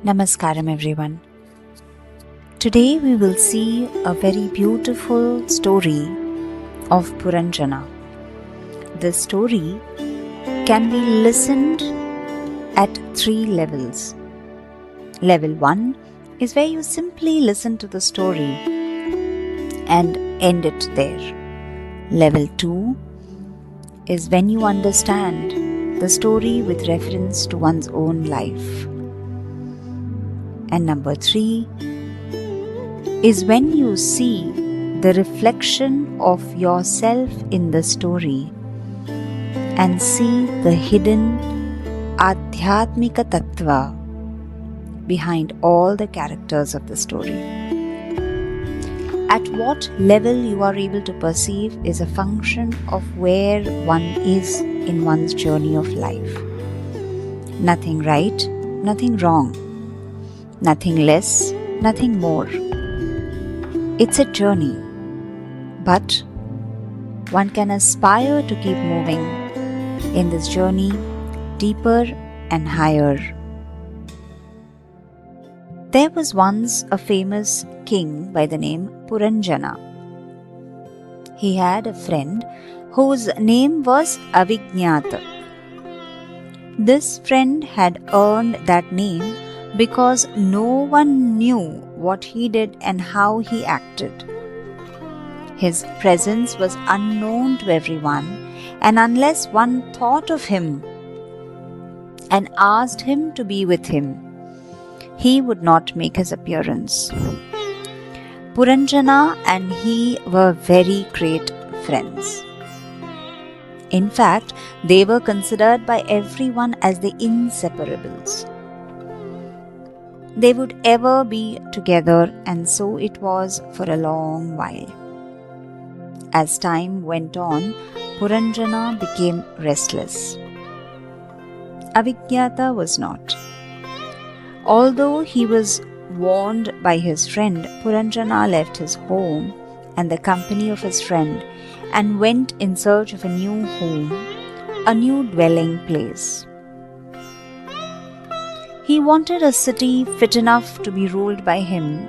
Namaskaram everyone. Today we will see a very beautiful story of Puranjana. This story can be listened at 3 levels. Level 1 is where you simply listen to the story and end it there. Level 2 is when you understand the story with reference to one's own life. And number 3 is when you see the reflection of yourself in the story and see the hidden Adhyatmika Tattva behind all the characters of the story. At what level you are able to perceive is a function of where one is in one's journey of life. Nothing right, nothing wrong. Nothing less, nothing more. It's a journey, but one can aspire to keep moving in this journey deeper and higher. There was once a famous king by the name Puranjana. He had a friend whose name was Avignyata. This friend had earned that name because no one knew what he did and how he acted. His presence was unknown to everyone, and unless one thought of him and asked him to be with him, he would not make his appearance. Puranjana and he were very great friends. In fact, they were considered by everyone as the inseparables. They would ever be together, and so it was for a long while. As time went on, Puranjana became restless. Avignyata was not. Although he was warned by his friend, Puranjana left his home and the company of his friend and went in search of a new home, a new dwelling place. He wanted a city fit enough to be ruled by him,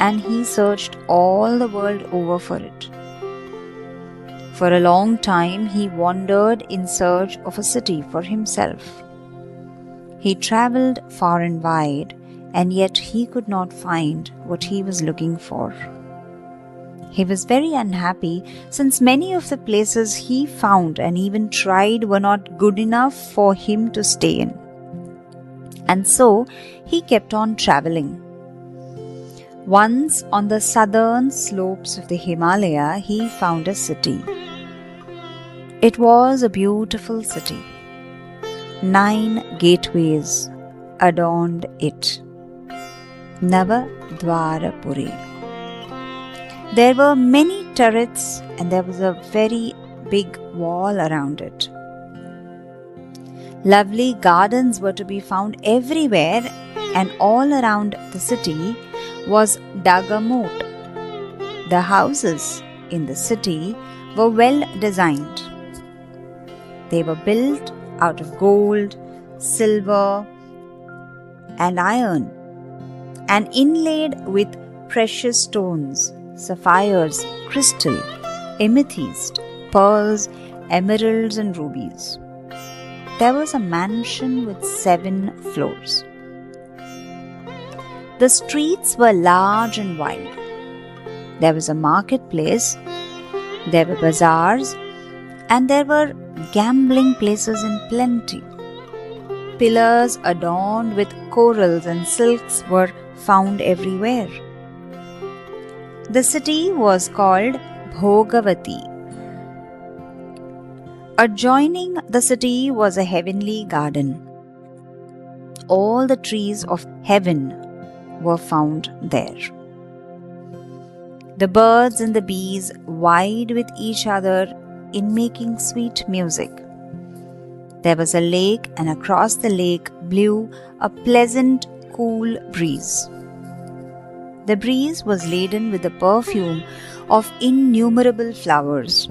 and he searched all the world over for it. For a long time, he wandered in search of a city for himself. He traveled far and wide, and yet he could not find what he was looking for. He was very unhappy since many of the places he found and even tried were not good enough for him to stay in. And so he kept on traveling. Once on the southern slopes of the Himalaya, he found a city. It was a beautiful city. 9 gateways adorned it. Navadvarapuri. There were many turrets and there was a very big wall around it. Lovely gardens were to be found everywhere, and all around the city was dug a moat. The houses in the city were well designed. They were built out of gold, silver, and iron, and inlaid with precious stones, sapphires, crystal, amethyst, pearls, emeralds, and rubies. There was a mansion with 7 floors. The streets were large and wide. There was a marketplace, there were bazaars, and there were gambling places in plenty. Pillars adorned with corals and silks were found everywhere. The city was called Bhogavati. Adjoining the city was a heavenly garden. All the trees of heaven were found there. The birds and the bees vied with each other in making sweet music. There was a lake, and across the lake blew a pleasant, cool breeze. The breeze was laden with the perfume of innumerable flowers.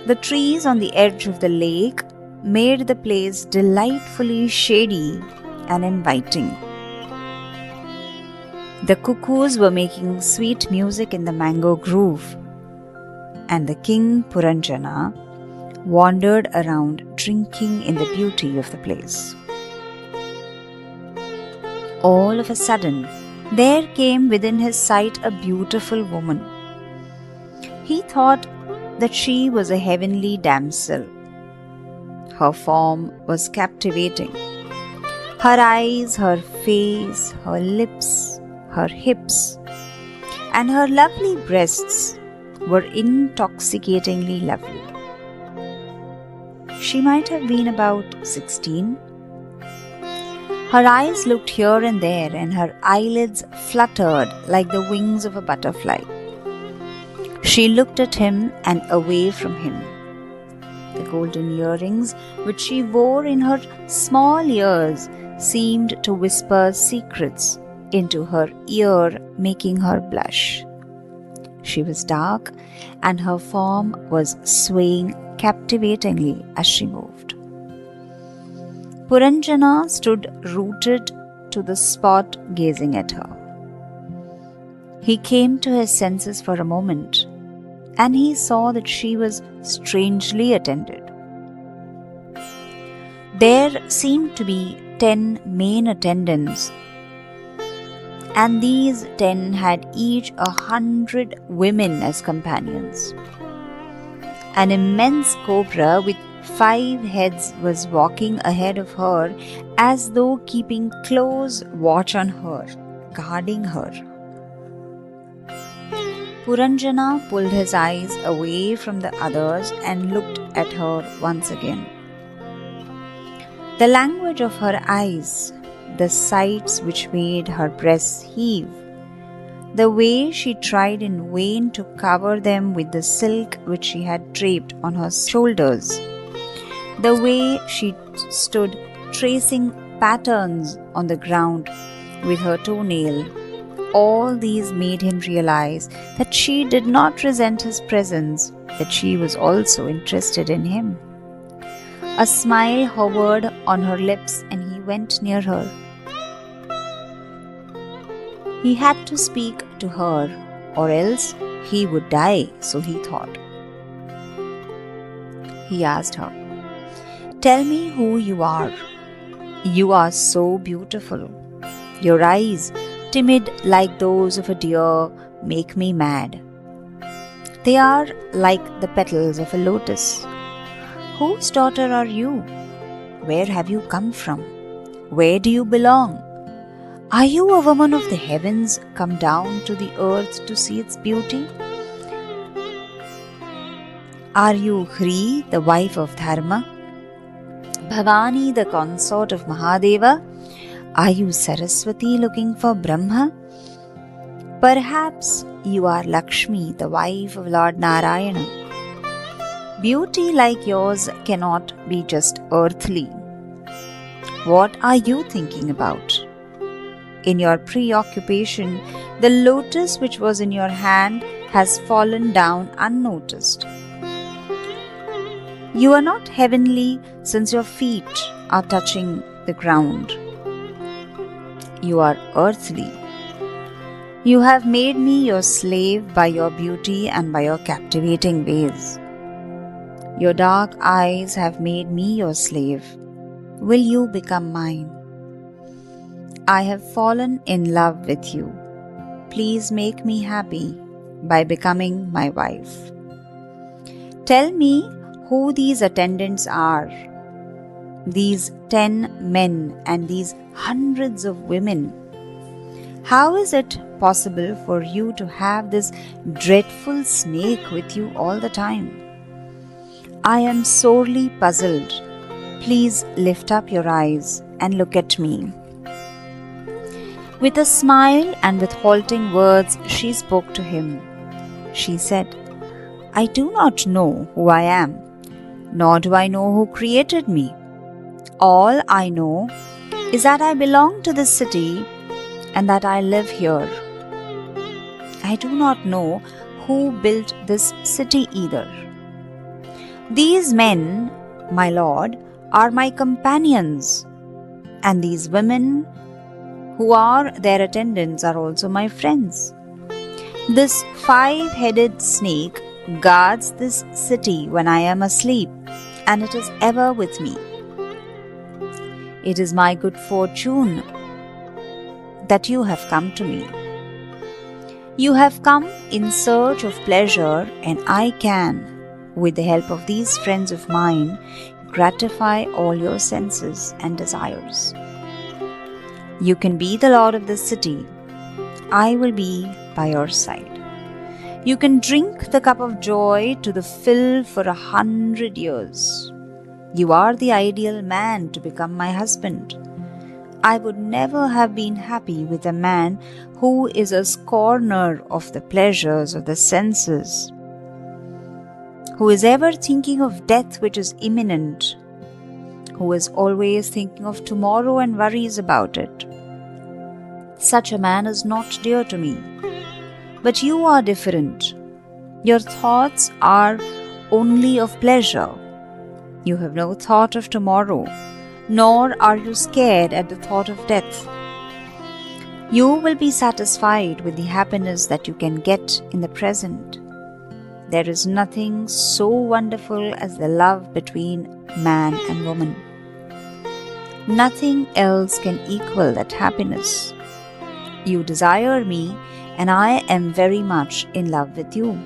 The trees on the edge of the lake made the place delightfully shady and inviting. The cuckoos were making sweet music in the mango grove, and the king Puranjana wandered around drinking in the beauty of the place. All of a sudden, there came within his sight a beautiful woman. He thought that she was a heavenly damsel. Her form was captivating. Her eyes, her face, her lips, her hips, and her lovely breasts were intoxicatingly lovely. She might have been about 16. Her eyes looked here and there, and her eyelids fluttered like the wings of a butterfly. She looked at him and away from him. The golden earrings which she wore in her small ears seemed to whisper secrets into her ear, making her blush. She was dark, and her form was swaying captivatingly as she moved. Puranjana stood rooted to the spot, gazing at her. He came to his senses for a moment, and he saw that she was strangely attended. There seemed to be 10 main attendants, and these 10 had each 100 women as companions. An immense cobra with 5 heads was walking ahead of her as though keeping close watch on her, guarding her. Puranjana pulled his eyes away from the others and looked at her once again. The language of her eyes, the sights which made her breasts heave, the way she tried in vain to cover them with the silk which she had draped on her shoulders, the way she stood tracing patterns on the ground with her toenail, all these made him realize that she did not resent his presence, that she was also interested in him. A smile hovered on her lips, and he went near her. He had to speak to her, or else he would die, so he thought. He asked her, "Tell me who you are. You are so beautiful. Your eyes, timid like those of a deer, make me mad. They are like the petals of a lotus. Whose daughter are you? Where have you come from? Where do you belong? Are you a woman of the heavens come down to the earth to see its beauty? Are you Hri, the wife of Dharma? Bhavani, the consort of Mahadeva? Are you Saraswati looking for Brahma? Perhaps you are Lakshmi, the wife of Lord Narayana. Beauty like yours cannot be just earthly. What are you thinking about? In your preoccupation, the lotus which was in your hand has fallen down unnoticed. You are not heavenly since your feet are touching the ground. You are earthly. You have made me your slave by your beauty and by your captivating ways. Your dark eyes have made me your slave. Will you become mine? I have fallen in love with you. Please make me happy by becoming my wife. Tell me who these attendants are, these 10 men and these hundreds of women. How is it possible for you to have this dreadful snake with you all the time? I am sorely puzzled. Please lift up your eyes and look at me. With a smile and with halting words, she spoke to him. She said, I do not know who I am, nor do I know who created me. All I know is that I belong to this city and that I live here. I do not know who built this city either. These men, my lord, are my companions. and these women who are their attendants are also my friends. This 5-headed snake guards this city when I am asleep, and it is ever with me. It is my good fortune that you have come to me. You have come in search of pleasure, and I can, with the help of these friends of mine, gratify all your senses and desires. You can be the lord of this city. I will be by your side. You can drink the cup of joy to the fill for 100 years. You are the ideal man to become my husband. I would never have been happy with a man who is a scorner of the pleasures of the senses, who is ever thinking of death which is imminent, who is always thinking of tomorrow and worries about it. Such a man is not dear to me. But you are different. Your thoughts are only of pleasure. You have no thought of tomorrow, nor are you scared at the thought of death. You will be satisfied with the happiness that you can get in the present. There is nothing so wonderful as the love between man and woman. Nothing else can equal that happiness. You desire me, and I am very much in love with you.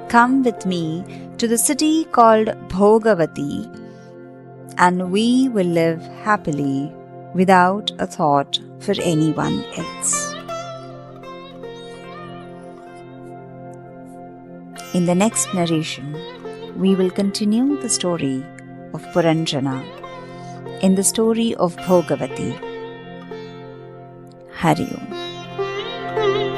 Come with me to the city called Bhogavati, and we will live happily without a thought for anyone else. In the next narration, we will continue the story of Puranjana in the story of Bhogavati. Hari Om.